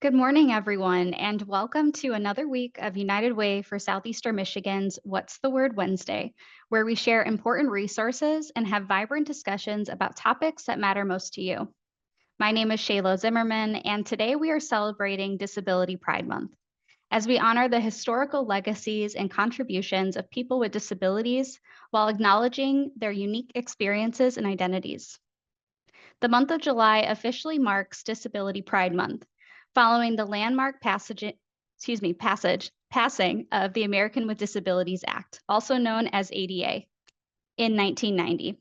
Good morning, everyone, and welcome to another week of United Way for Southeastern Michigan's What's the Word Wednesday, where we share important resources and have vibrant discussions about topics that matter most to you. My name is Shayla Zimmerman, and today we are celebrating Disability Pride Month as we honor the historical legacies and contributions of people with disabilities while acknowledging their unique experiences and identities. The month of July officially marks Disability Pride Month, following the landmark passing of the American with Disabilities Act, also known as ADA, in 1990.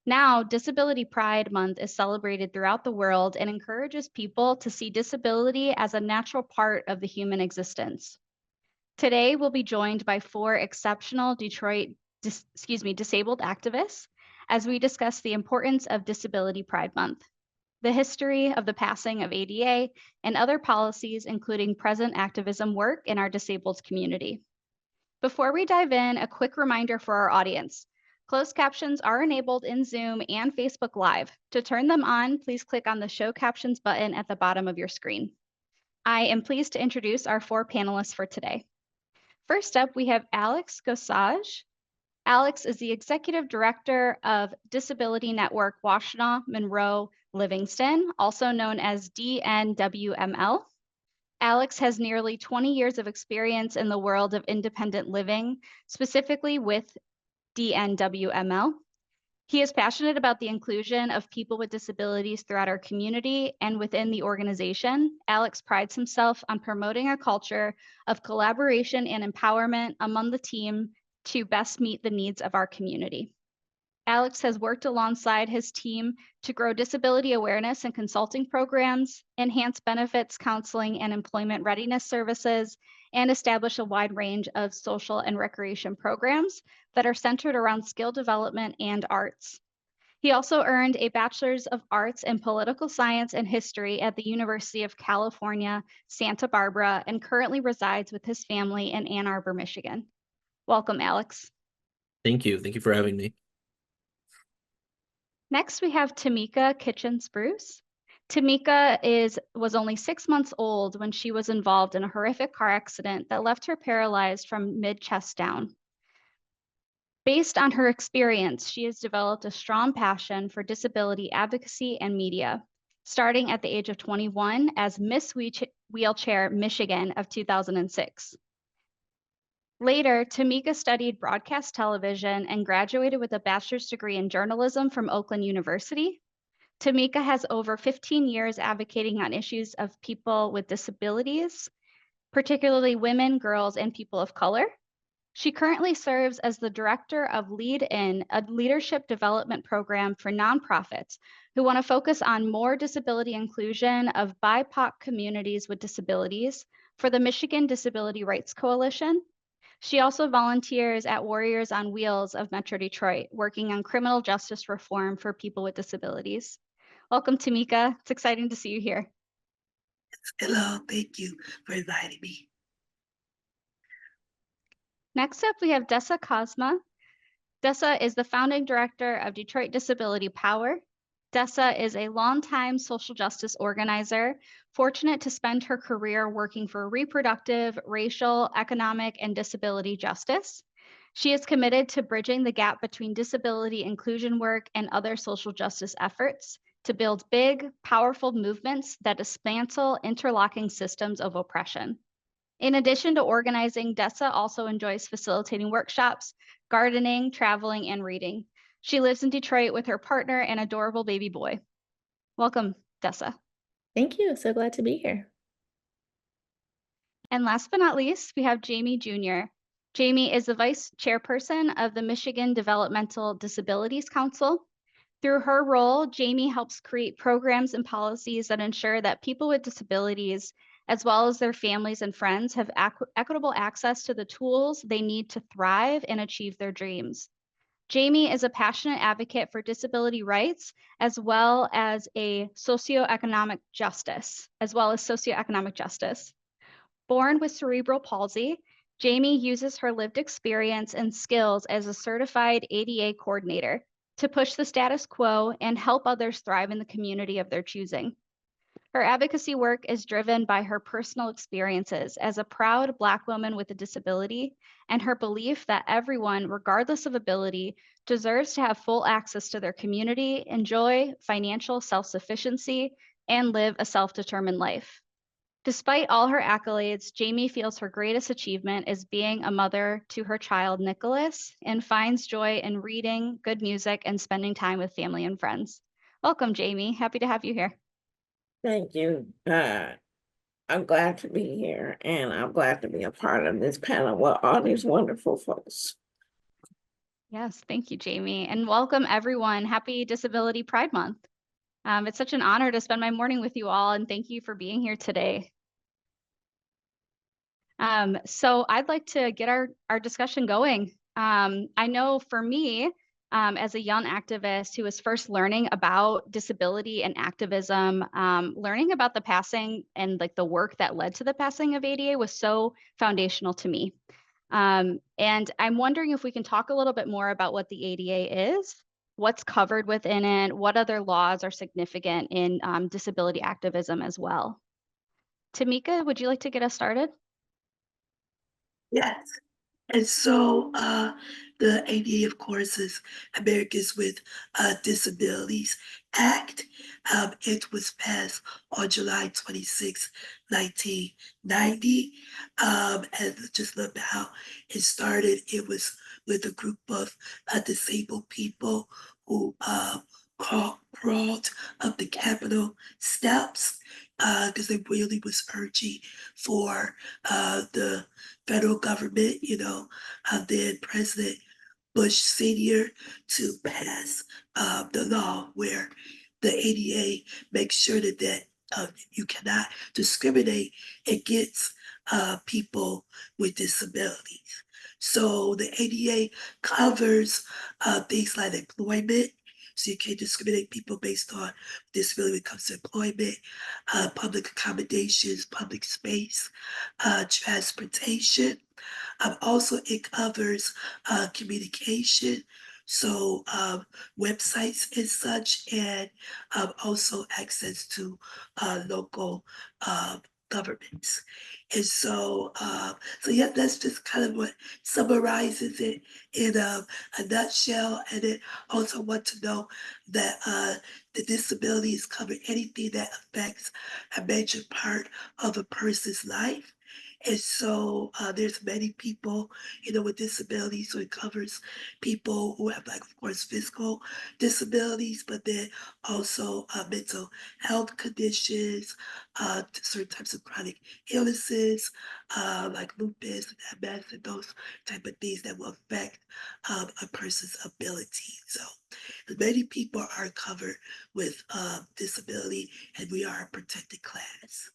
Now, Disability Pride Month is celebrated throughout the world and encourages people to see disability as a natural part of the human existence. Today, we'll be joined by four exceptional disabled activists as we discuss the importance of Disability Pride Month, the history of the passing of ADA, and other policies, including present activism work in our disabled community. Before we dive in, a quick reminder for our audience. Closed captions are enabled in Zoom and Facebook Live. To turn them on, please click on the Show Captions button at the bottom of your screen. I am pleased to introduce our four panelists for today. First up, we have Alex Gossage. Alex is the Executive Director of Disability Network Washtenaw, Monroe, Livingston, also known as DNWML. Alex has nearly 20 years of experience in the world of independent living, specifically with DNWML. He is passionate about the inclusion of people with disabilities throughout our community and within the organization. Alex prides himself on promoting a culture of collaboration and empowerment among the team to best meet the needs of our community. Alex has worked alongside his team to grow disability awareness and consulting programs, enhance benefits, counseling, and employment readiness services, and establish a wide range of social and recreation programs that are centered around skill development and arts. He also earned a Bachelor's of Arts in Political Science and History at the University of California, Santa Barbara, and currently resides with his family in Ann Arbor, Michigan. Welcome, Alex. Thank you. Thank you for having me. Next, we have Tameka Citchen-Spruce. Tameka was only 6 months old when she was involved in a horrific car accident that left her paralyzed from mid-chest down. Based on her experience, she has developed a strong passion for disability advocacy and media, starting at the age of 21 as Miss Wheelchair Michigan of 2006. Later, Tameka studied broadcast television and graduated with a bachelor's degree in journalism from Oakland University. Tameka has over 15 years advocating on issues of people with disabilities, particularly women, girls, and people of color. She currently serves as the director of Lead In, a leadership development program for nonprofits who want to focus on more disability inclusion of BIPOC communities with disabilities for the Michigan Disability Rights Coalition. She also volunteers at Warriors on Wheels of Metro Detroit, working on criminal justice reform for people with disabilities. Welcome, Tameka. It's exciting to see you here. Hello, thank you for inviting me. Next up, we have Dessa Cosma. Dessa is the founding director of Detroit Disability Power. Dessa is a longtime social justice organizer, fortunate to spend her career working for reproductive, racial, economic, and disability justice. She is committed to bridging the gap between disability inclusion work and other social justice efforts to build big, powerful movements that dismantle interlocking systems of oppression. In addition to organizing, Dessa also enjoys facilitating workshops, gardening, traveling, and reading. She lives in Detroit with her partner and adorable baby boy. Welcome, Dessa. Thank you. So glad to be here. And last but not least, we have Jaime Jr. Jaime is the vice chairperson of the Michigan Developmental Disabilities Council. Through her role, Jaime helps create programs and policies that ensure that people with disabilities, as well as their families and friends, have equitable access to the tools they need to thrive and achieve their dreams. Jaime is a passionate advocate for disability rights, as well as socioeconomic justice. Born with cerebral palsy, Jaime uses her lived experience and skills as a certified ADA coordinator to push the status quo and help others thrive in the community of their choosing. Her advocacy work is driven by her personal experiences as a proud Black woman with a disability and her belief that everyone, regardless of ability, deserves to have full access to their community, enjoy financial self-sufficiency, and live a self-determined life. Despite all her accolades, Jaime feels her greatest achievement is being a mother to her child, Nicholas, and finds joy in reading, good music, and spending time with family and friends. Welcome, Jaime. Happy to have you here. Thank you. I'm glad to be here, and I'm glad to be a part of this panel with all these wonderful folks. Yes, thank you, Jaime. And welcome, everyone. Happy Disability Pride Month. It's such an honor to spend my morning with you all, and thank you for being here today. So I'd like to get our discussion going. I know for me, as a young activist who was first learning about disability and activism, learning about the passing and like the work that led to the passing of ADA was so foundational to me. And I'm wondering if we can talk a little bit more about what the ADA is, what's covered within it, what other laws are significant in disability activism as well. Tameka, would you like to get us started? Yes. And so the ADA, of course, is Americans with Disabilities Act. It was passed on July 26, 1990. And just a little bit how it started, it was with a group of disabled people who crawled up the Capitol steps because they really was urging for the federal government, then President Bush Sr. to pass the law where the ADA makes sure that you cannot discriminate against people with disabilities. So the ADA covers things like employment. So you can't discriminate people based on disability when it comes to employment, public accommodations, public space, transportation. Also, it covers communication, so websites and such, and also access to local governments. And so yeah, that's just kind of what summarizes it in a nutshell. And then also want to know that the disabilities cover anything that affects a major part of a person's life. And so there's many people, with disabilities. So it covers people who have, like, of course, physical disabilities, but then also mental health conditions, certain types of chronic illnesses, like lupus and MS and those type of things that will affect a person's ability. So many people are covered with disability, and we are a protected class.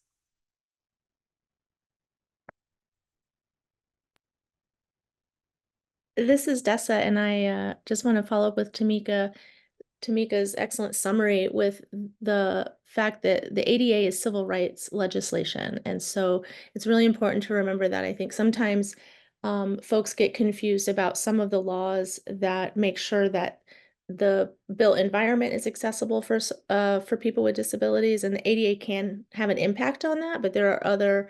This is Dessa, and I just want to follow up with Tameka's excellent summary with the fact that the ADA is civil rights legislation. And so it's really important to remember that. I think sometimes folks get confused about some of the laws that make sure that the built environment is accessible for people with disabilities, and the ADA can have an impact on that, but there are other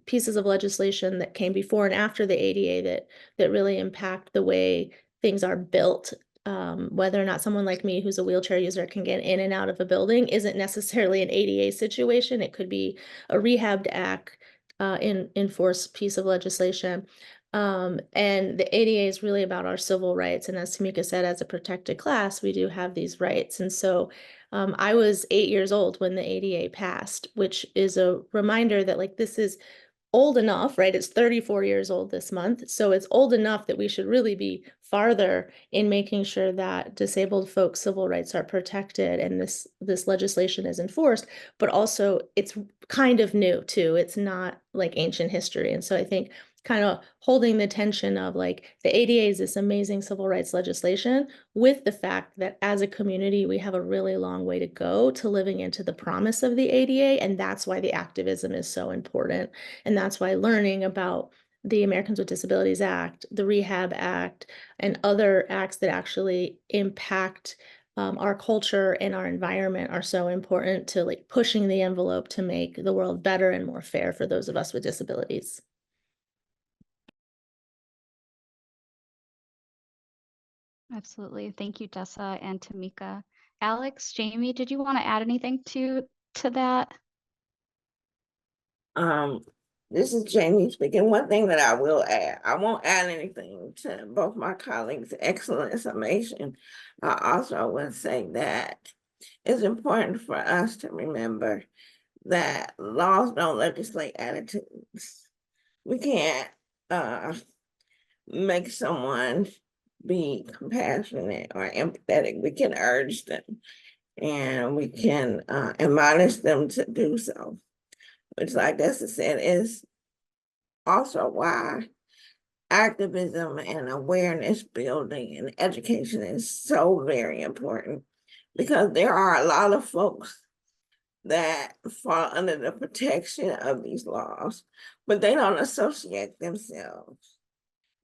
pieces of legislation that came before and after the ADA that really impact the way things are built. Whether or not someone like me who's a wheelchair user can get in and out of a building isn't necessarily an ADA situation. It could be a Rehab Act enforced piece of legislation. And the ADA is really about our civil rights. And as Tameka said, as a protected class, we do have these rights. And so I was 8 years old when the ADA passed, which is a reminder that, like, this is old enough, right? It's 34 years old this month. So it's old enough that we should really be farther in making sure that disabled folks' civil rights are protected and this legislation is enforced, but also it's kind of new too. It's not like ancient history. And so I think kind of holding the tension of, like, the ADA is this amazing civil rights legislation with the fact that as a community, we have a really long way to go to living into the promise of the ADA. And that's why the activism is so important. And that's why learning about the Americans with Disabilities Act, the Rehab Act, and other acts that actually impact our culture and our environment are so important to like pushing the envelope to make the world better and more fair for those of us with disabilities. Absolutely. Thank you, Dessa and Tameka. Alex, Jamie, did you want to add anything to that? This is Jaime speaking. One thing that I will add, I won't add anything to both my colleagues' excellent summation. I also would say that it's important for us to remember that laws don't legislate attitudes. We can't make someone be compassionate or empathetic. We can urge them and we can admonish them to do so, which, like Dessa said, is also why activism and awareness building and education is so very important, because there are a lot of folks that fall under the protection of these laws, but they don't associate themselves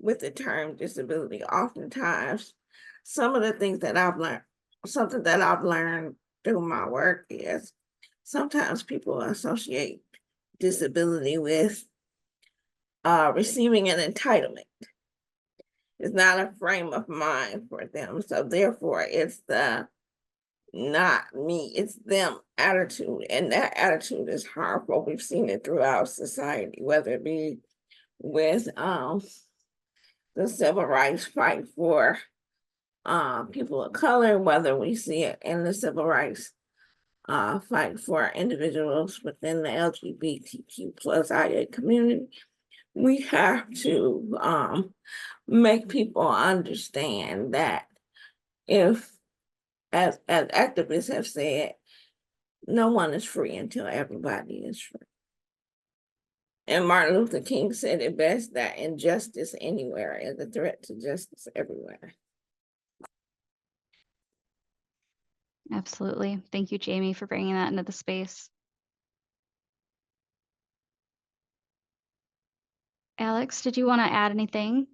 with the term disability. Oftentimes, some of the things that I've learned, something that I've learned through my work is sometimes people associate disability with receiving an entitlement. It's not a frame of mind for them. So therefore it's the not me, it's them attitude. And that attitude is harmful. We've seen it throughout society, whether it be with the civil rights fight for people of color, whether we see it in the civil rights fight for individuals within the LGBTQ plus IA community. We have to make people understand that if, as activists have said, no one is free until everybody is free. And Martin Luther King said it best, that injustice anywhere is a threat to justice everywhere. Absolutely. Thank you, Jamie, for bringing that into the space. Alex, did you want to add anything?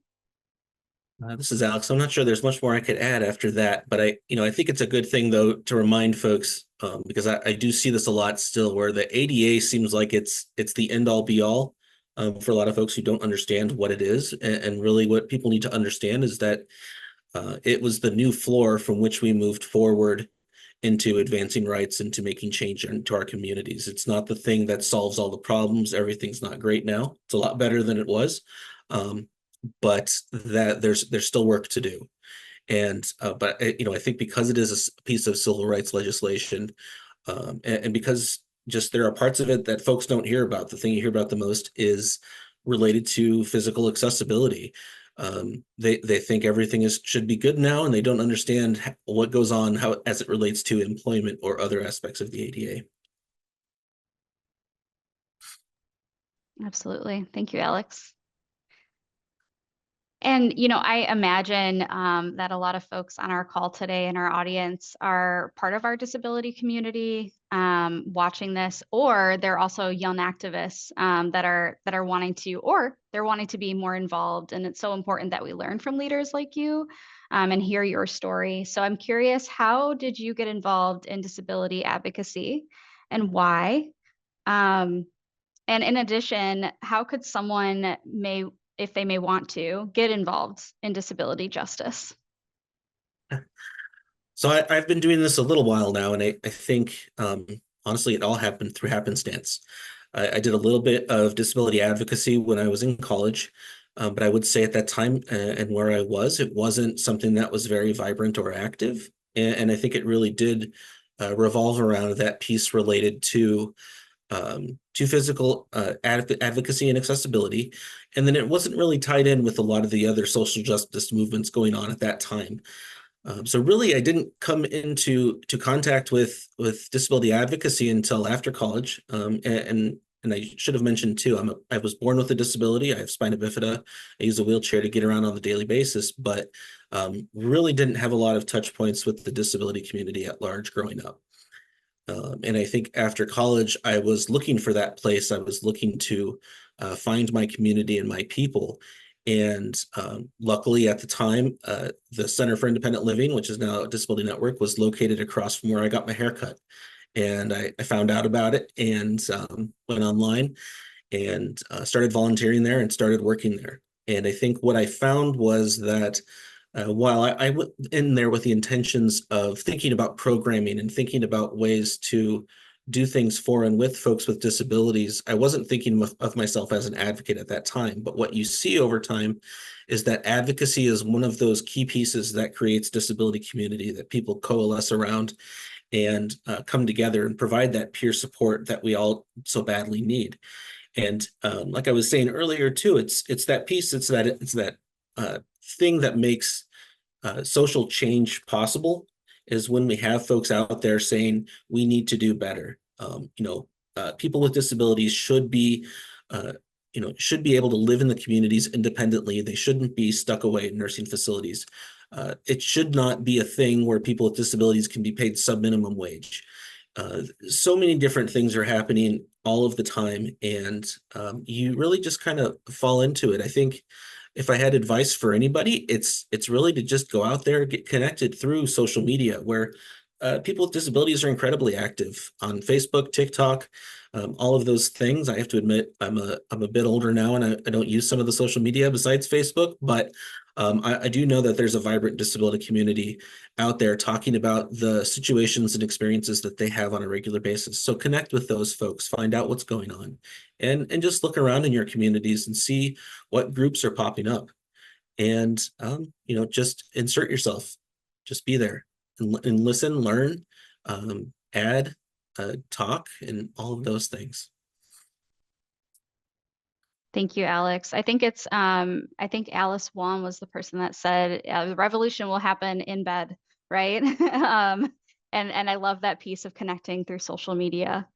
This is Alex. I'm not sure there's much more I could add after that, but I think it's a good thing though to remind folks, because I do see this a lot still, where the ADA seems like it's the end all be all for a lot of folks who don't understand what it is, and really what people need to understand is that it was the new floor from which we moved forward into advancing rights, into making change into our communities. It's not the thing that solves all the problems. Everything's not great now. It's a lot better than it was. But that there's still work to do. And but I think because it is a piece of civil rights legislation, and because just there are parts of it that folks don't hear about, the thing you hear about the most is related to physical accessibility. They think everything should be good now, and they don't understand what goes on as it relates to employment or other aspects of the ADA. Absolutely. Thank you, Alex. And, I imagine that a lot of folks on our call today in our audience are part of our disability community watching this, or they're also young activists that are wanting to, or they're wanting to be more involved. And it's so important that we learn from leaders like you and hear your story. So I'm curious, how did you get involved in disability advocacy and why? And in addition, how could someone if they may want to, get involved in disability justice? So I've been doing this a little while now, and I think honestly, it all happened through happenstance. I did a little bit of disability advocacy when I was in college, but I would say at that time and where I was, it wasn't something that was very vibrant or active. And I think it really did revolve around that piece related to physical advocacy and accessibility. And then it wasn't really tied in with a lot of the other social justice movements going on at that time. So really, I didn't come into contact with disability advocacy until after college. And I should have mentioned too, I was born with a disability. I have spina bifida. I use a wheelchair to get around on a daily basis, but really didn't have a lot of touch points with the disability community at large growing up. And I think after college, I was looking for that place. I was looking to find my community and my people. And luckily at the time, the Center for Independent Living, which is now a Disability Network, was located across from where I got my haircut. And I found out about it and went online and started volunteering there and started working there. And I think what I found was that while I went in there with the intentions of thinking about programming and thinking about ways to do things for and with folks with disabilities, I wasn't thinking of myself as an advocate at that time. But what you see over time is that advocacy is one of those key pieces that creates disability community, that people coalesce around and come together and provide that peer support that we all so badly need. And like I was saying earlier too, it's that piece, it's that thing that makes social change possible, is when we have folks out there saying we need to do better. People with disabilities should be able to live in the communities independently. They shouldn't be stuck away in nursing facilities. It should not be a thing where people with disabilities can be paid sub-minimum wage. So many different things are happening all of the time, and you really just kind of fall into it. I think if I had advice for anybody, it's really to just go out there, get connected through social media, where people with disabilities are incredibly active on Facebook, TikTok, all of those things. I have to admit, I'm a bit older now, and I don't use some of the social media besides Facebook, but I do know that there's a vibrant disability community out there talking about the situations and experiences that they have on a regular basis. So connect with those folks, find out what's going on, and just look around in your communities and see what groups are popping up. And just insert yourself, just be there and listen, learn, add, talk, and all of those things. Thank you, Alex. I think Alice Wan was the person that said the revolution will happen in bed, right? And I love that piece of connecting through social media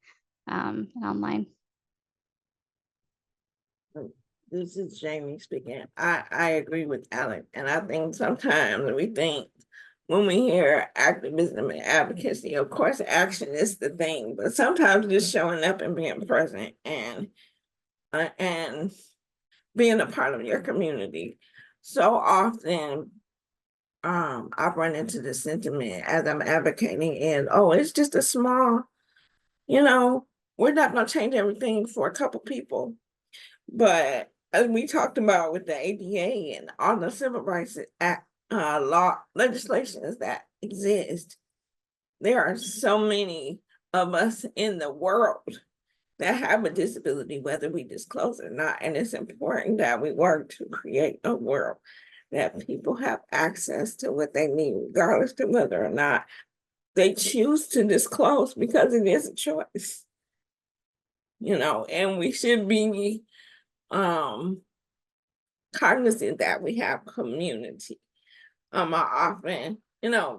and online. This is Jaime speaking. I agree with Alex, and I think sometimes we think when we hear activism and advocacy, of course, action is the thing, but sometimes just showing up and being present and being a part of your community. So often, I've run into the sentiment as I'm advocating is, oh, it's just a small, we're not going to change everything for a couple people. But as we talked about with the ADA and all the civil rights act, law legislations that exist, there are so many of us in the world that have a disability, whether we disclose it or not. And it's important that we work to create a world that people have access to what they need, regardless of whether or not they choose to disclose, because it is a choice. And we should be cognizant that we have community. I often,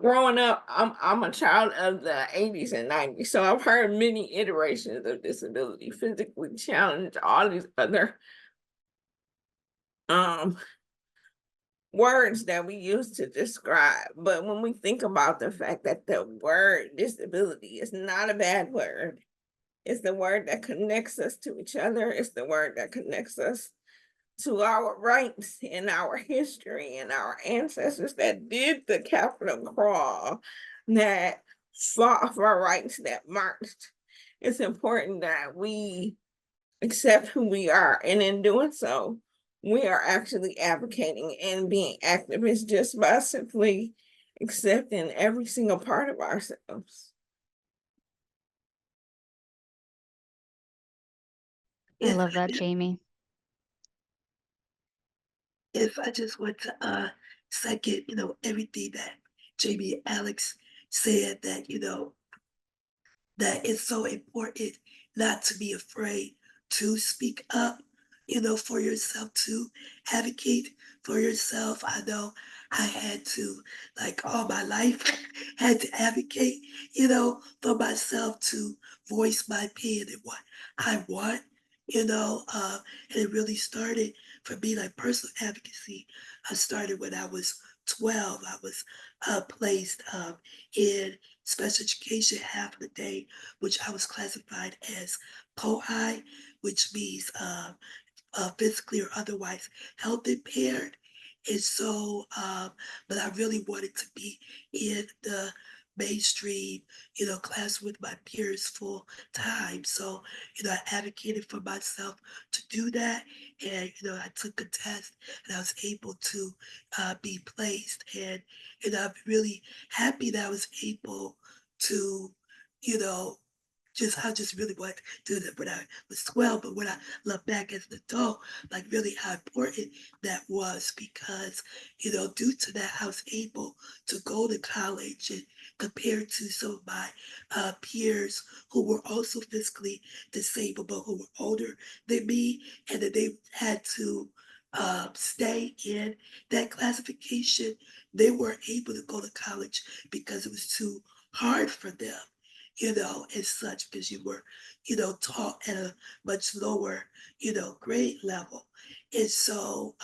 growing up, I'm a child of the 80s and 90s, so I've heard many iterations of disability, physically challenged, all these other words that we use to describe. But when we think about the fact that the word disability is not a bad word, it's the word that connects us to each other, it's the word that connects us to our rights and our history and our ancestors that did the capital crawl, that fought for rights, that marched. It's important that we accept who we are, and in doing so, we are actually advocating and being activists just by simply accepting every single part of ourselves. I love that, Jaime. If I just want to second, everything that Jaime and Alex said, that, that it's so important not to be afraid to speak up, for yourself, to advocate for yourself. I know I had to, like all my life, had to advocate, for myself, to voice my opinion and what I want, and it really started for me, like personal advocacy. I started when I was 12. I was placed in special education half of the day, which I was classified as POI, which means physically or otherwise health impaired. And so, but I really wanted to be in the mainstream, class with my peers full time. So, I advocated for myself to do that. And, I took a test and I was able to be placed. And, I'm really happy that I was able to, you know, I just really wanted to do that when I was 12, but when I look back as an adult, like really how important that was because, due to that, I was able to go to college and compared to some of my peers who were also physically disabled, but who were older than me, and that they had to stay in that classification. They weren't able to go to college because it was too hard for them, as such, because you were, taught at a much lower, grade level. And so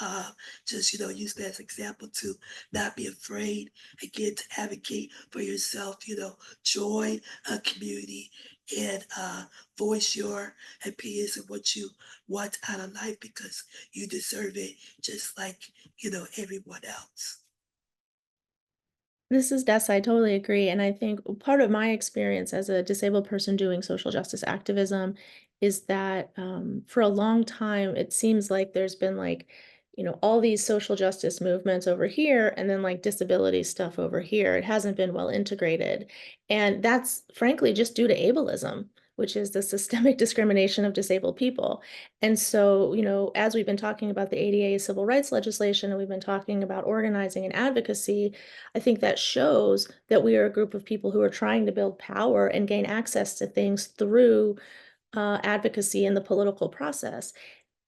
just, use that as an example to not be afraid, again, to advocate for yourself, join a community and voice your opinions and what you want out of life because you deserve it just like, everyone else. This is Dessa. I totally agree. And I think part of my experience as a disabled person doing social justice activism is that for a long time, it seems like there's been all these social justice movements over here and then like disability stuff over here. It hasn't been well integrated. And that's frankly just due to ableism, which is the systemic discrimination of disabled people. And so, as we've been talking about the ADA civil rights legislation and we've been talking about organizing and advocacy, I think that shows that we are a group of people who are trying to build power and gain access to things through advocacy in the political process.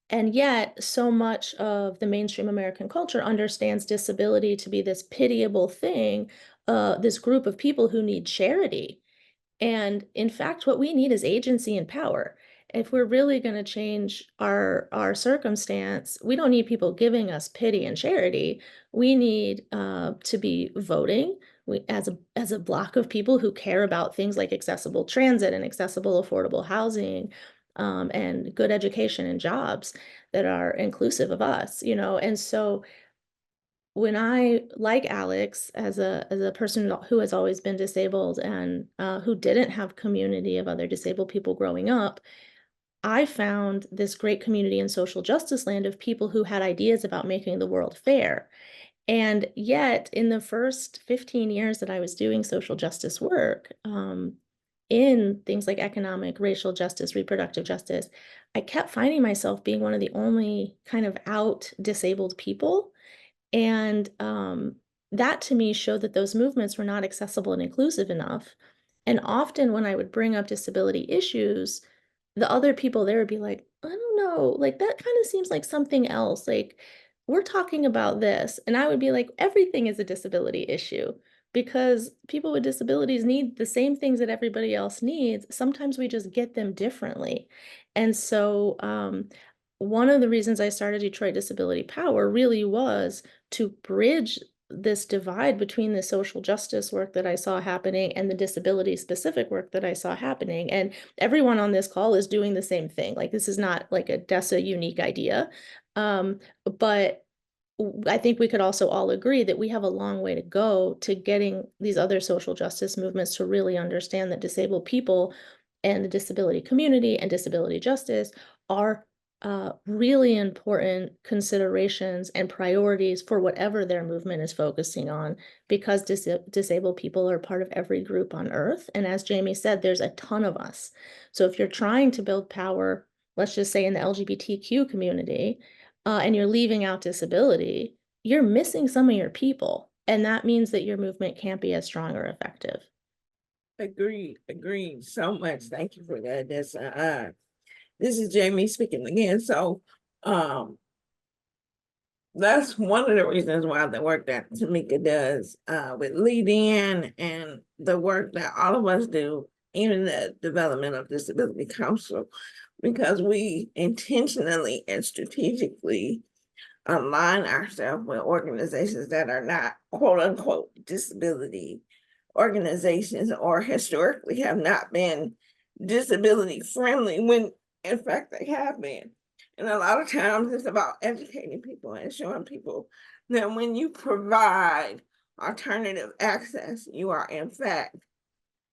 And yet, so much of the mainstream American culture understands disability to be this pitiable thing, this group of people who need charity. And in fact, what we need is agency and power. If we're really going to change our circumstance, we don't need people giving us pity and charity. We need to be voting. We, as a block of people who care about things like accessible transit and accessible affordable housing, and good education and jobs that are inclusive of us, And so when I, like Alex, as a person who has always been disabled and who didn't have community of other disabled people growing up, I found this great community in social justice land of people who had ideas about making the world fair. And yet, in the first 15 years that I was doing social justice work, in things like economic, racial justice, reproductive justice, I kept finding myself being one of the only kind of out disabled people. And that to me showed that those movements were not accessible and inclusive enough. And often when I would bring up disability issues, the other people there would be like, I don't know, like that kind of seems like something else. Like we're talking about this. And I would be like, everything is a disability issue because people with disabilities need the same things that everybody else needs. Sometimes we just get them differently. And so one of the reasons I started Detroit Disability Power really was to bridge this divide between the social justice work that I saw happening and the disability specific work that I saw happening. And everyone on this call is doing the same thing. Like this is not like a Dessa unique idea. But I think we could also all agree that we have a long way to go to getting these other social justice movements to really understand that disabled people and the disability community and disability justice are really important considerations and priorities for whatever their movement is focusing on, because disabled people are part of every group on earth. And as Jaime said, there's a ton of us. So if you're trying to build power, let's just say in the LGBTQ community, and you're leaving out disability, you're missing some of your people. And that means that your movement can't be as strong or effective. Agreed so much. Thank you for that. This is Jaime speaking again. So that's one of the reasons why the work that Tameka does with Lead In and the work that all of us do, even the Developmental Disability Council, because we intentionally and strategically align ourselves with organizations that are not quote unquote disability organizations or historically have not been disability friendly when in fact they have been. And a lot of times it's about educating people and showing people that when you provide alternative access, you are in fact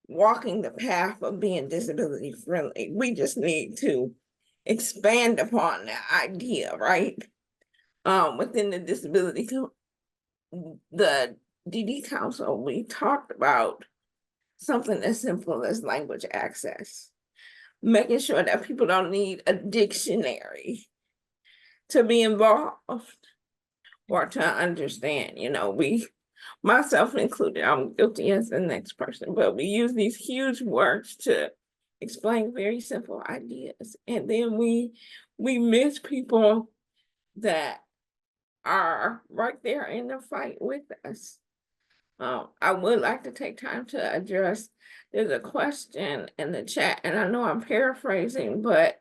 walking the path of being disability friendly. We just need to expand upon that idea, right? Within the the DD Council, we talked about something as simple as language access, making sure that people don't need a dictionary to be involved or to understand. You know, myself included, I'm guilty as the next person, but we use these huge words to explain very simple ideas. And then we miss people that are right there in the fight with us. I would like to take time to address, there's a question in the chat, and I know I'm paraphrasing, but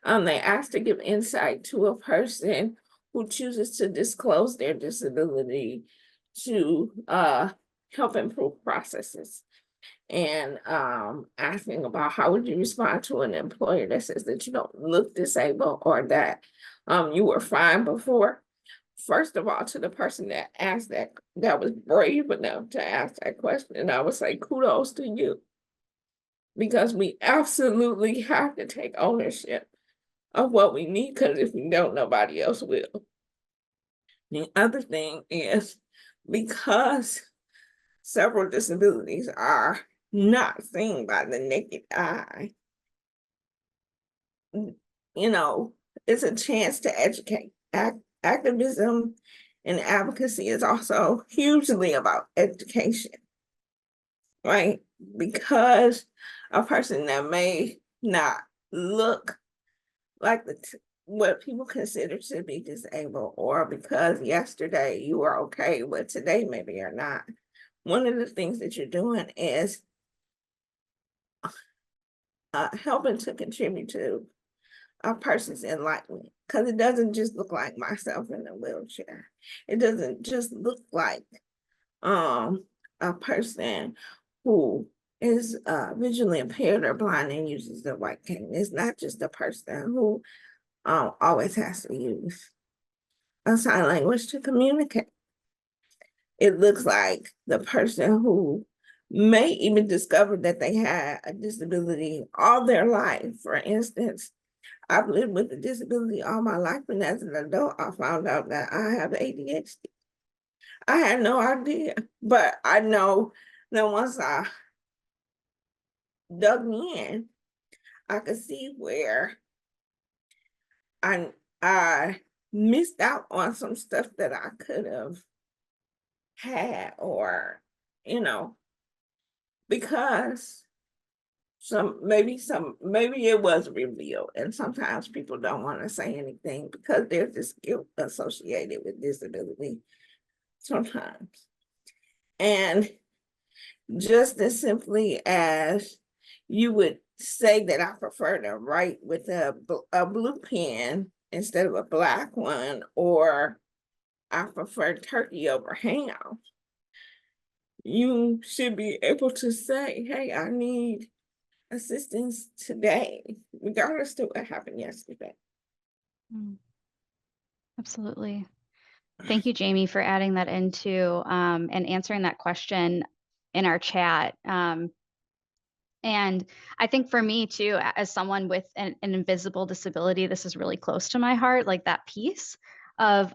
they asked to give insight to a person who chooses to disclose their disability to help improve processes. And asking about how would you respond to an employer that says that you don't look disabled or that you were fine before. First of all, to the person that asked that was brave enough to ask that question, and I would say kudos to you, because we absolutely have to take ownership of what we need, because if we don't, nobody else will. The other thing is, because several disabilities are not seen by the naked eye, you know, it's a chance to educate. Activism and advocacy is also hugely about education, right? Because a person that may not look like what people consider to be disabled, or because yesterday you were okay, but today maybe you're not. One of the things that you're doing is helping to contribute to a person's enlightenment, because it doesn't just look like myself in a wheelchair. It doesn't just look like a person who is visually impaired or blind and uses the white cane. It's not just a person who always has to use a sign language to communicate. It looks like the person who may even discover that they had a disability all their life. For instance, I've lived with a disability all my life, and as an adult, I found out that I have ADHD. I had no idea, but I know that once I dug in, I could see where I missed out on some stuff that I could have had, or, you know, because maybe it was revealed, and sometimes people don't want to say anything because there's this guilt associated with disability sometimes. And just as simply as you would say that I prefer to write with a blue pen instead of a black one, or I prefer turkey over ham, you should be able to say, hey, I need assistance today, regardless to what happened yesterday. Absolutely. Thank you, Jaime, for adding that into and answering that question in our chat. And I think for me too, as someone with an invisible disability, this is really close to my heart, like that piece of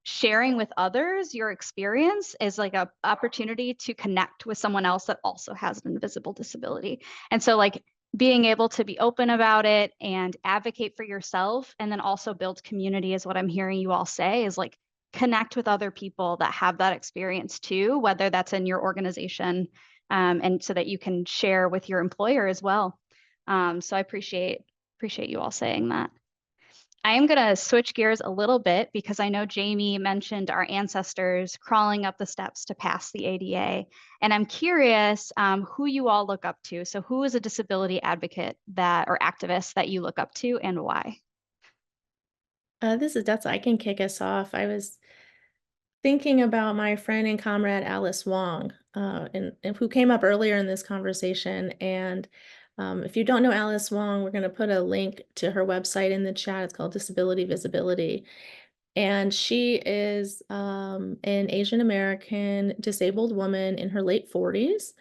sharing with others your experience is like an opportunity to connect with someone else that also has an invisible disability. And so like being able to be open about it and advocate for yourself, and then also build community is what I'm hearing you all say, is like connect with other people that have that experience too, whether that's in your organization, and so that you can share with your employer as well. So I appreciate you all saying that. I am going to switch gears a little bit because I know Jaime mentioned our ancestors crawling up the steps to pass the ADA. And I'm curious who you all look up to. So who is a disability advocate or activist that you look up to, and why? This is Dessa. I can kick us off. I was thinking about my friend and comrade Alice Wong, and who came up earlier in this conversation. And If you don't know Alice Wong, we're going to put a link to her website in the chat. It's called Disability Visibility. And she is an Asian American disabled woman in her late 40s.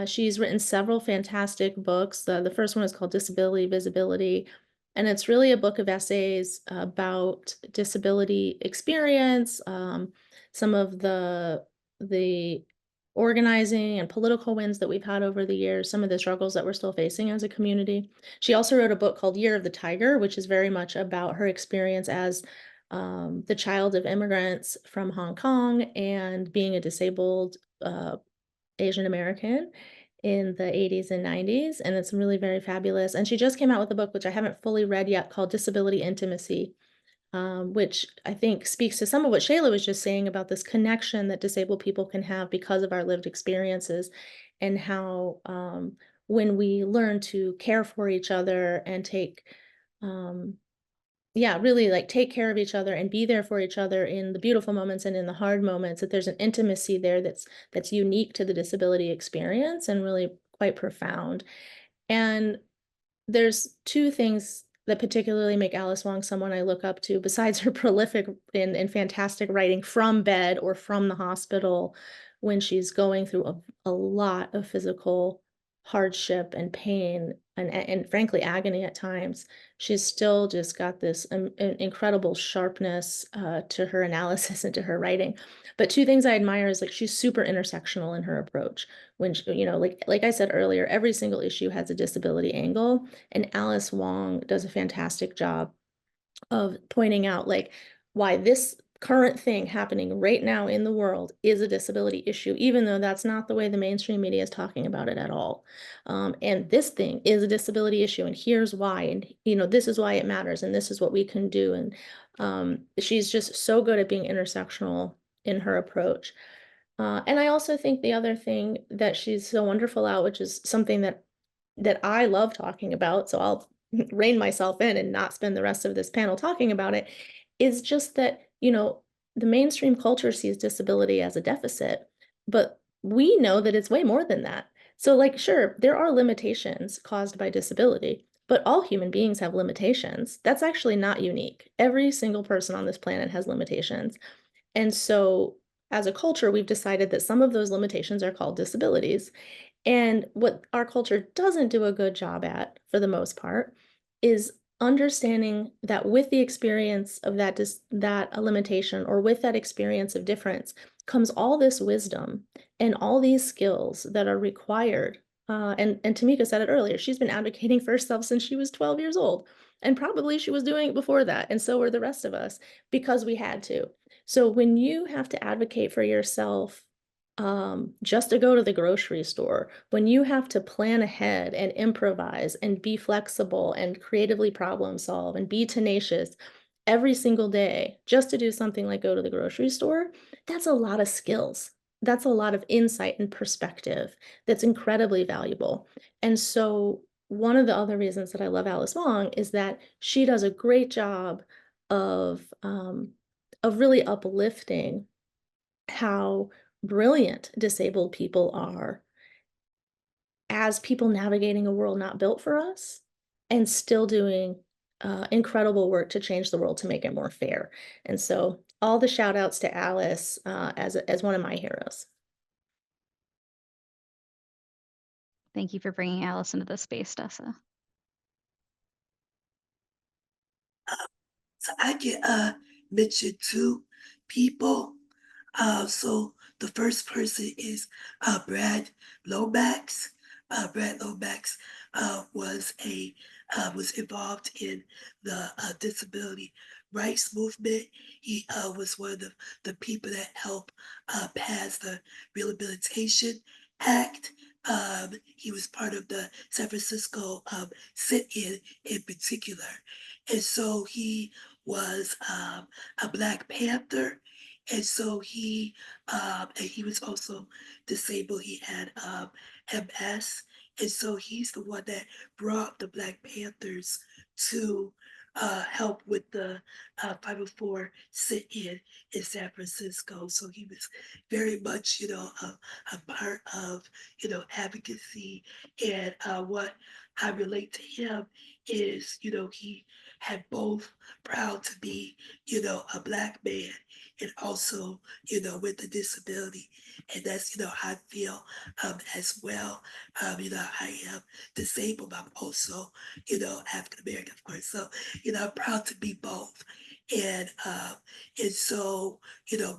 She's written several fantastic books. The first one is called Disability Visibility, and it's really a book of essays about disability experience, some of the organizing and political wins that we've had over the years, some of the struggles that we're still facing as a community. She also wrote a book called Year of the Tiger, which is very much about her experience as the child of immigrants from Hong Kong and being a disabled Asian American in the 80s and 90s. And it's really very fabulous. And she just came out with a book, which I haven't fully read yet, called Disability Intimacy, which I think speaks to some of what Shayla was just saying about this connection that disabled people can have because of our lived experiences, and how when we learn to care for each other and take really like take care of each other and be there for each other in the beautiful moments and in the hard moments, that there's an intimacy there that's unique to the disability experience and really quite profound. And there's two things that particularly make Alice Wong someone I look up to, besides her prolific and fantastic writing from bed or from the hospital when she's going through a lot of physical hardship and pain and frankly agony at times. She's still just got this incredible sharpness to her analysis and to her writing. But two things I admire is, like, she's super intersectional in her approach. When she, like I said earlier, every single issue has a disability angle, and Alice Wong does a fantastic job of pointing out, like, why this current thing happening right now in the world is a disability issue, even though that's not the way the mainstream media is talking about it at all. And this thing is a disability issue, and here's why, and this is why it matters, and this is what we can do. And she's just so good at being intersectional in her approach. And I also think the other thing that she's so wonderful at, which is something that I love talking about, so I'll rein myself in and not spend the rest of this panel talking about it, is just that, the mainstream culture sees disability as a deficit, but we know that it's way more than that. So, like, sure, there are limitations caused by disability, but all human beings have limitations. That's actually not unique. Every single person on this planet has limitations. And so, as a culture, we've decided that some of those limitations are called disabilities. And what our culture doesn't do a good job at, for the most part, is understanding that with the experience of that limitation, or with that experience of difference, comes all this wisdom and all these skills that are required. And Tameka said it earlier, she's been advocating for herself since she was 12 years old. And probably she was doing it before that. And so were the rest of us, because we had to. So when you have to advocate for yourself, just to go to the grocery store, when you have to plan ahead and improvise and be flexible and creatively problem solve and be tenacious every single day just to do something like go to the grocery store, that's a lot of skills. That's a lot of insight and perspective that's incredibly valuable. And so one of the other reasons that I love Alice Wong is that she does a great job of really uplifting how brilliant disabled people are as people navigating a world not built for us, and still doing incredible work to change the world to make it more fair. And so all the shout outs to Alice as one of my heroes. Thank you for bringing Alice into this space, Dessa. So I can mention two people. So the first person is Brad Lomax. Brad Lomax was involved in the disability rights movement. He was one of the people that helped pass the Rehabilitation Act. He was part of the San Francisco sit-in particular. And so he was a Black Panther. And so and he was also disabled. He had MS. And so he's the one that brought the Black Panthers to help with the 504 sit-in in San Francisco. So he was very much, a part of, advocacy. And what I relate to him is, he had both proud to be, a Black man and also, with a disability. And that's, how I feel as well. I am disabled. I'm also, African American, of course. So, I'm proud to be both. And so,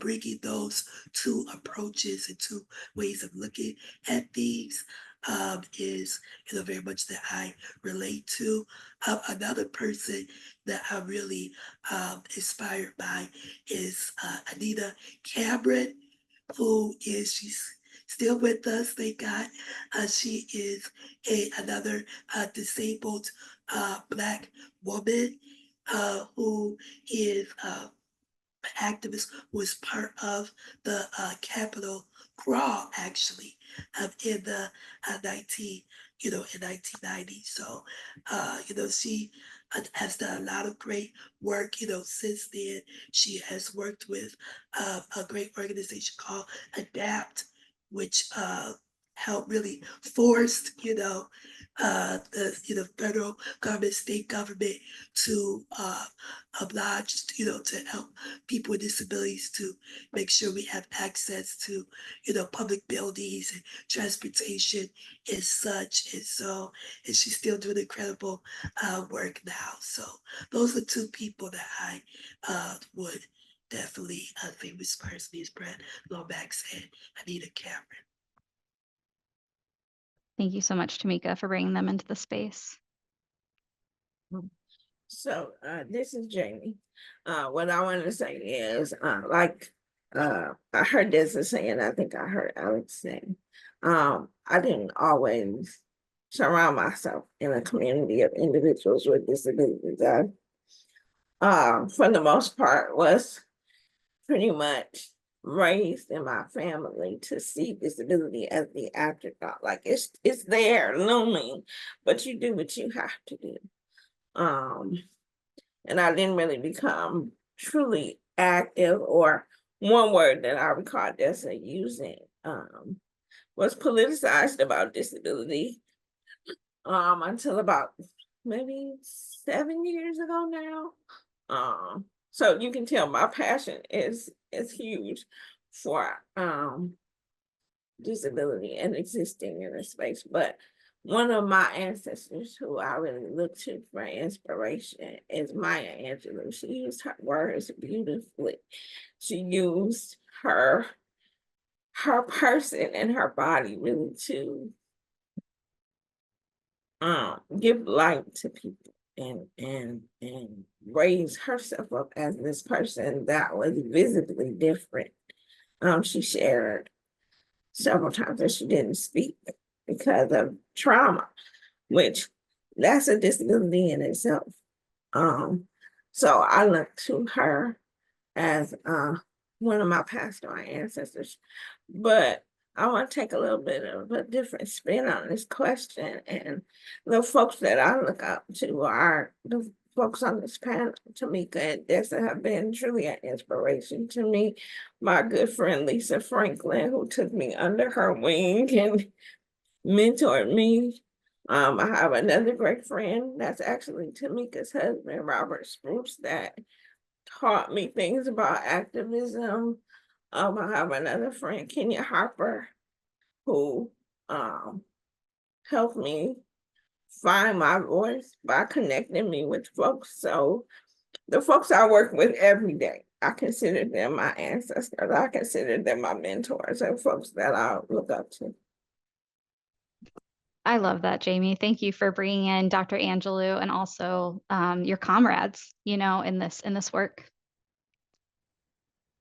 bringing those two approaches and two ways of looking at things is, very much that I relate to. Another person that I'm really inspired by is Anita Cameron, she's still with us, thank God. She is another disabled Black woman who is activist, was part of the Capitol crawl actually in the 1990s. So she has done a lot of great work. Since then she has worked with a great organization called Adapt, which helped really forced the federal government, state government to oblige to help people with disabilities, to make sure we have access to public buildings and transportation and such. And she's still doing incredible work now. So those are two people that I would definitely think inspires me, is Brad Lomax and Anita Cameron. Thank you so much, Tameka, for bringing them into the space. So this is Jaime. What I want to say is, I heard Dessa saying, I think I heard Alex saying, I didn't always surround myself in a community of individuals with disabilities. I, for the most part, was pretty much raised in my family to see disability as the afterthought. Like it's there looming, but you do what you have to do. And I didn't really become truly active, or one word that I recall Dessa using was politicized about disability until about maybe 7 years ago now. So you can tell my passion is huge for disability and existing in a space. But one of my ancestors who I really look to for inspiration is Maya Angelou. She used her words beautifully. She used her person and her body really to give light to people and raise herself up as this person that was visibly different. She shared several times that she didn't speak because of trauma, which that's a disability in itself. So I look to her as one of my pastoral ancestors. But I want to take a little bit of a different spin on this question. And the folks that I look up to are the folks on this panel. Tameka and Dessa have been truly an inspiration to me. My good friend Lisa Franklin, who took me under her wing and mentored me. I have another great friend that's actually Tameka's husband, Robert Spruce, that taught me things about activism. I have another friend, Kenya Harper, who helped me find my voice by connecting me with folks. So the folks I work with every day, I consider them my ancestors. I consider them my mentors and folks that I look up to. I love that, Jaime. Thank you for bringing in Dr. Angelou and also your comrades, in this work.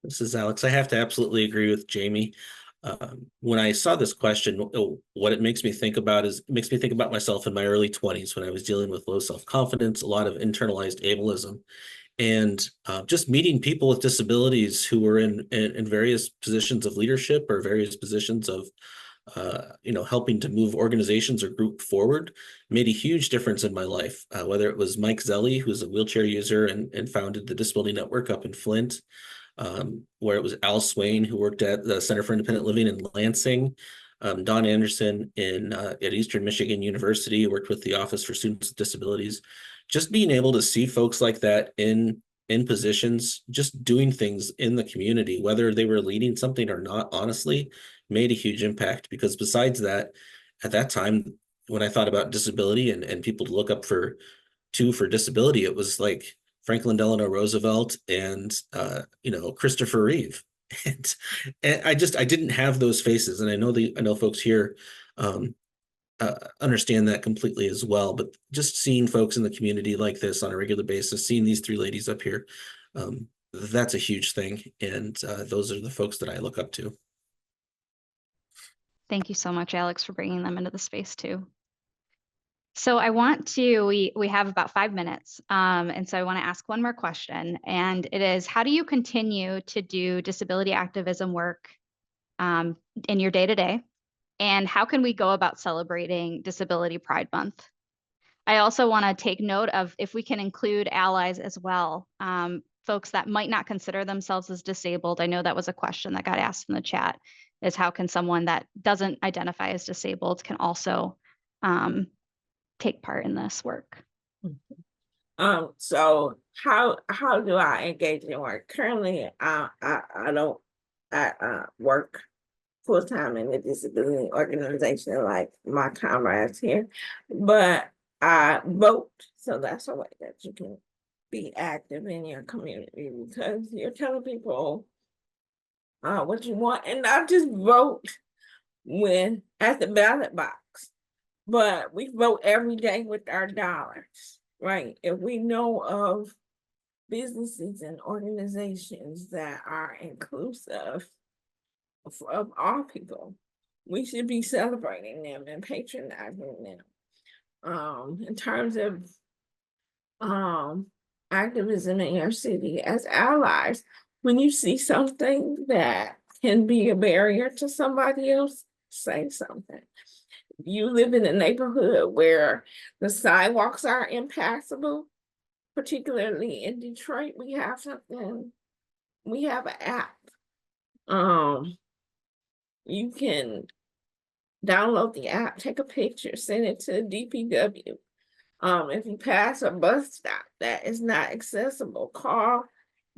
This is Alex. I have to absolutely agree with Jaime. When I saw this question, what it makes me think about is, it makes me think about myself in my early 20s when I was dealing with low self-confidence, a lot of internalized ableism, and just meeting people with disabilities who were in various positions of leadership or various positions of helping to move organizations or group forward made a huge difference in my life. Whether it was Mike Zelli, who's a wheelchair user and founded the Disability Network up in Flint, where it was Al Swain, who worked at the Center for Independent Living in Lansing, Don Anderson at Eastern Michigan University, worked with the Office for Students with Disabilities. Just being able to see folks like that in positions, just doing things in the community, whether they were leading something or not, honestly, made a huge impact. Because besides that, at that time, when I thought about disability and people to look up for disability, it was like Franklin Delano Roosevelt and Christopher Reeve. And I didn't have those faces. And I know folks here understand that completely as well. But just seeing folks in the community like this on a regular basis, seeing these three ladies up here, that's a huge thing. And those are the folks that I look up to. Thank you so much, Alex, for bringing them into the space too. So I want to, we have about 5 minutes. And so I want to ask one more question, and it is, how do you continue to do disability activism work in your day-to-day? And how can we go about celebrating Disability Pride Month? I also want to take note of if we can include allies as well, folks that might not consider themselves as disabled. I know that was a question that got asked in the chat, is how can someone that doesn't identify as disabled can also take part in this work? So how do I engage in work? Currently, I don't work full-time in a disability organization like my comrades here, but I vote. So that's a way that you can be active in your community, because you're telling people what you want, and not just vote at the ballot box, but we vote every day with our dollars, right? If we know of businesses and organizations that are inclusive of all people, we should be celebrating them and patronizing them. In terms of activism in your city, as allies, when you see something that can be a barrier to somebody else, say something. You live in a neighborhood where the sidewalks are impassable, particularly in Detroit, we have an app. You can download the app, take a picture, send it to DPW. If you pass a bus stop that is not accessible, call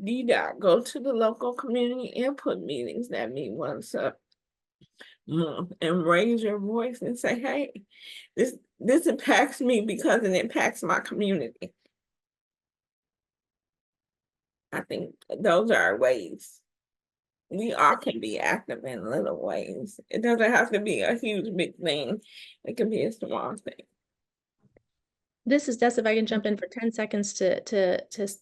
DDOT, go to the local community input meetings that meet once a month, and raise your voice and say, hey, this impacts me because it impacts my community. I think those are ways. We all can be active in little ways. It doesn't have to be a huge, big thing. It can be a small thing. This is Dessa. If I can jump in for 10 seconds to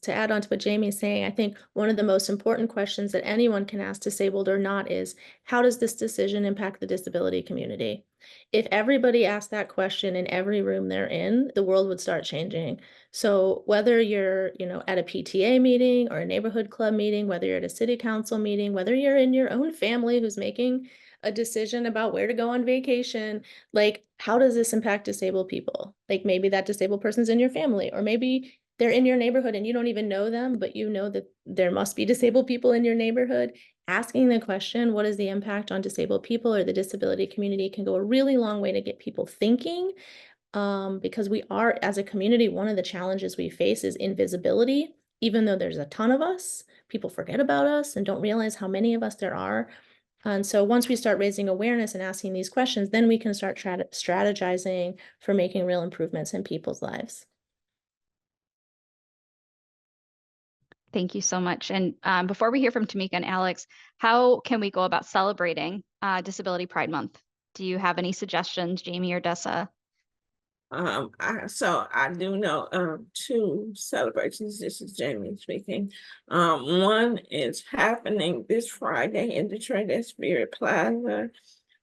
add on to what Jaime is saying, I think one of the most important questions that anyone can ask, disabled or not, is how does this decision impact the disability community? If everybody asked that question in every room they're in, the world would start changing. So whether you're, at a PTA meeting or a neighborhood club meeting, whether you're at a city council meeting, whether you're in your own family who's making a decision about where to go on vacation, like, how does this impact disabled people? Like, maybe that disabled person's in your family, or maybe they're in your neighborhood and you don't even know them, but you know that there must be disabled people in your neighborhood. Asking the question, what is the impact on disabled people or the disability community, can go a really long way to get people thinking, because we are, as a community, one of the challenges we face is invisibility. Even though there's a ton of us, people forget about us and don't realize how many of us there are. And so once we start raising awareness and asking these questions, then we can start strategizing for making real improvements in people's lives. Thank you so much. And before we hear from Tameka and Alex, how can we go about celebrating Disability Pride Month? Do you have any suggestions, Jaime or Dessa? So I do know 2 celebrations. This is Jaime speaking. One is happening this Friday in Detroit at Spirit Plaza.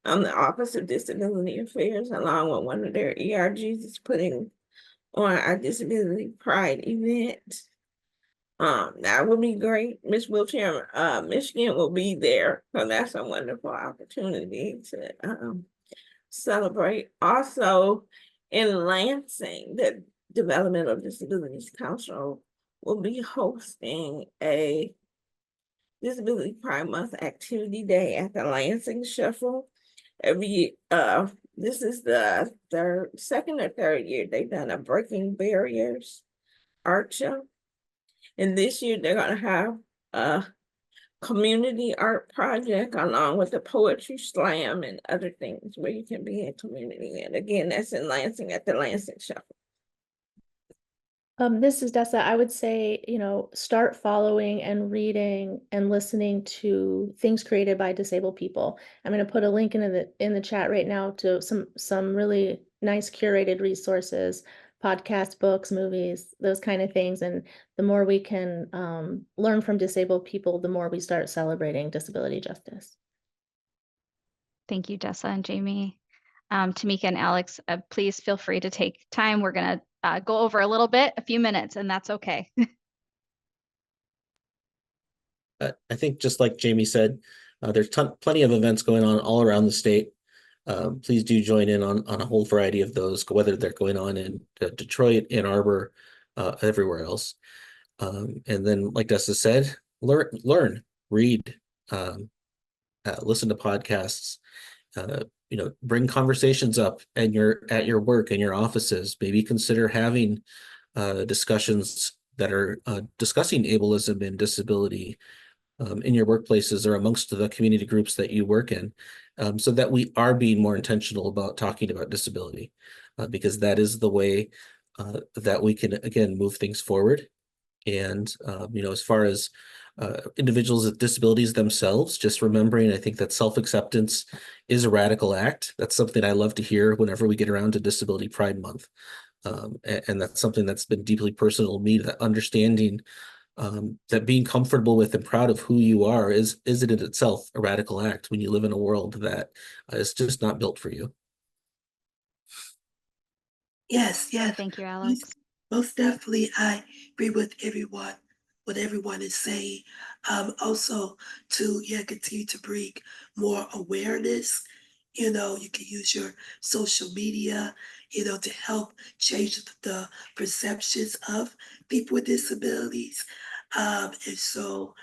The Office of Disability Affairs, along with one of their ERGs, is putting on our Disability Pride event. That would be great. Miss Wheelchair Michigan will be there, so that's a wonderful opportunity to celebrate. Also in Lansing, the Developmental Disabilities Council will be hosting a Disability Pride Month activity day at the Lansing Shuffle. This is the second or third year they've done a Breaking Barriers art show. And this year they're gonna have a community art project along with the poetry slam and other things where you can be in community. And again, that's in Lansing at the Lansing Shuffle. This is Dessa. I would say, start following and reading and listening to things created by disabled people. I'm going to put a link in the chat right now to some really nice curated resources, podcasts, books, movies, those kind of things. And the more we can learn from disabled people, the more we start celebrating disability justice. Thank you, Dessa and Jaime. Tameka and Alex, please feel free to take time. We're going to go over a little bit, a few minutes, and that's okay. I think just like Jaime said, there's plenty of events going on all around the state. Please do join in on a whole variety of those, whether they're going on in Detroit, Ann Arbor, everywhere else. And then, like Dessa said, learn, read, listen to podcasts. Bring conversations up at your work, in your offices. Maybe consider having discussions that are discussing ableism and disability in your workplaces or amongst the community groups that you work in, so that we are being more intentional about talking about disability, because that is the way that we can, again, move things forward. And, as far as individuals with disabilities themselves, just remembering, I think that self-acceptance is a radical act. That's something I love to hear whenever we get around to Disability Pride Month. And that's something that's been deeply personal to me, that understanding that being comfortable with and proud of who you are is in itself a radical act when you live in a world that is just not built for you. Yes, yes. Thank you, Alex. Most definitely, I agree with what everyone is saying. Also, to continue to bring more awareness. You can use your social media, to help change the perceptions of people with disabilities. And so,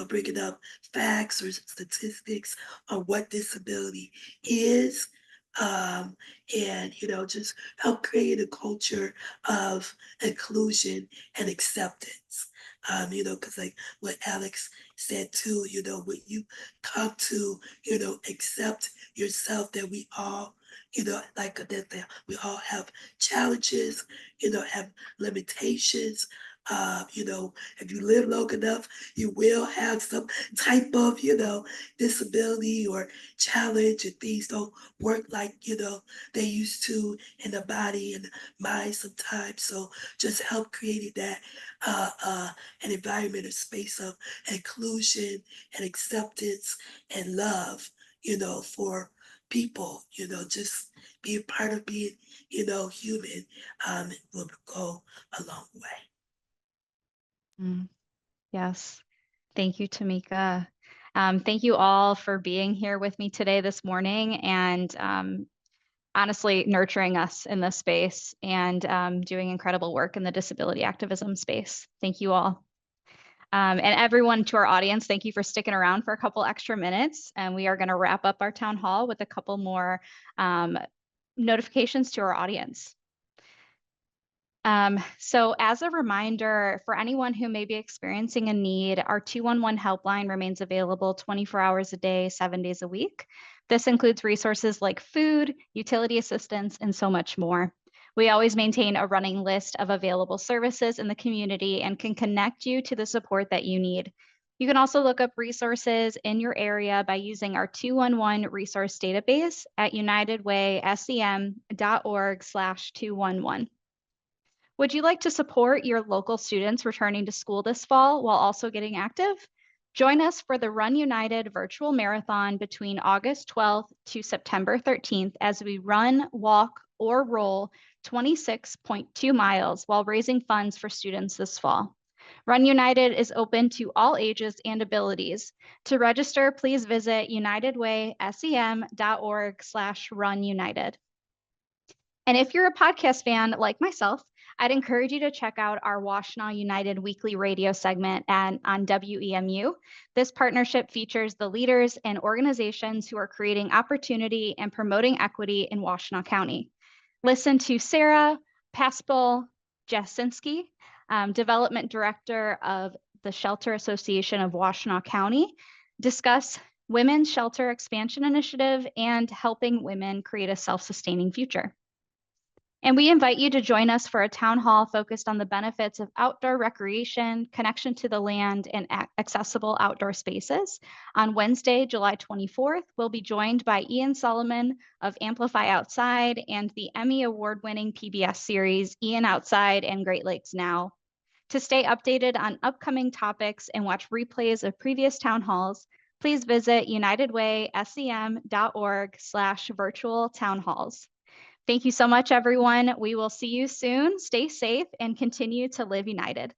bringing up facts or statistics on what disability is. And just help create a culture of inclusion and acceptance. Because like what Alex said too, when you come to, accept yourself, that we all, like that we all have challenges, have limitations. If you live long enough, you will have some type of, disability or challenge, and things don't work like, they used to in the body and mind sometimes. So just help creating that an environment, a space of inclusion and acceptance and love, for people, just be a part of being, human, will go a long way. Yes. Thank you, Tameka. Thank you all for being here with me today, this morning, and honestly nurturing us in this space and doing incredible work in the disability activism space. Thank you all. And everyone to our audience, thank you for sticking around for a couple extra minutes. And we are going to wrap up our town hall with a couple more notifications to our audience. So as a reminder, for anyone who may be experiencing a need, our 211 helpline remains available 24 hours a day, 7 days a week. This includes resources like food, utility assistance, and so much more. We always maintain a running list of available services in the community and can connect you to the support that you need. You can also look up resources in your area by using our 211 resource database at unitedwaysem.org/211. Would you like to support your local students returning to school this fall while also getting active? Join us for the Run United virtual marathon between August 12th to September 13th as we run, walk, or roll 26.2 miles while raising funds for students this fall. Run United is open to all ages and abilities. To register, please visit unitedwaysem.org/rununited. And if you're a podcast fan like myself, I'd encourage you to check out our Washtenaw United weekly radio segment on WEMU. This partnership features the leaders and organizations who are creating opportunity and promoting equity in Washtenaw County. Listen to Sarah Paspel Jasinski, Development Director of the Shelter Association of Washtenaw County, discuss Women's Shelter Expansion Initiative and helping women create a self-sustaining future. And we invite you to join us for a town hall focused on the benefits of outdoor recreation, connection to the land, and accessible outdoor spaces. On Wednesday, July 24th, we'll be joined by Ian Solomon of Amplify Outside and the Emmy Award-winning PBS series Ian Outside and Great Lakes Now. To stay updated on upcoming topics and watch replays of previous town halls, please visit unitedwaysem.org/virtual town halls. Thank you so much, everyone. We will see you soon. Stay safe and continue to live united.